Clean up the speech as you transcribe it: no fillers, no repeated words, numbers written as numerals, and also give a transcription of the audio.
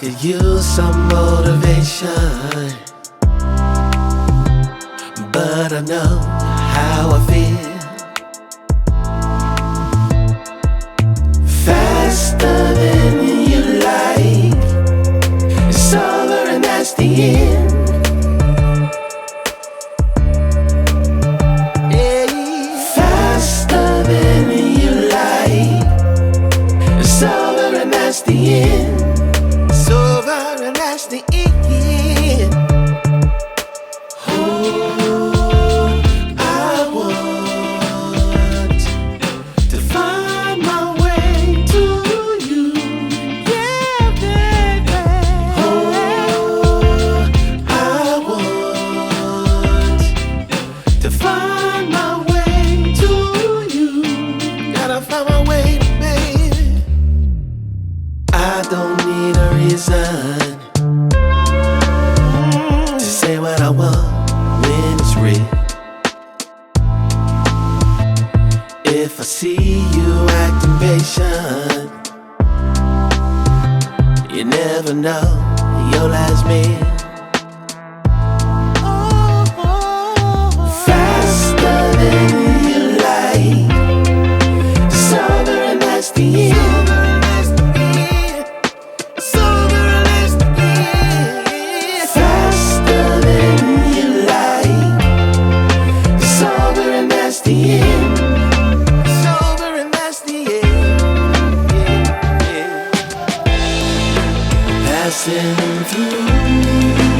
could use some motivation, but I know how I feel. Faster than you like, it's over and that's the end. Faster than you like, it's over and that's the end. It's over and that's the end. Oh, I want to find my way to you. Yeah, baby. Oh, I want to find my way to you. Gotta find my way, baby. I don't need a reason to say what I want when it's real. If I see you acting patient, you never know your last meal. Faster than you like, it's over and that's the end. Faster than you like, it's over and that's the end. It's over and that's the end. Yeah, yeah. Passing through.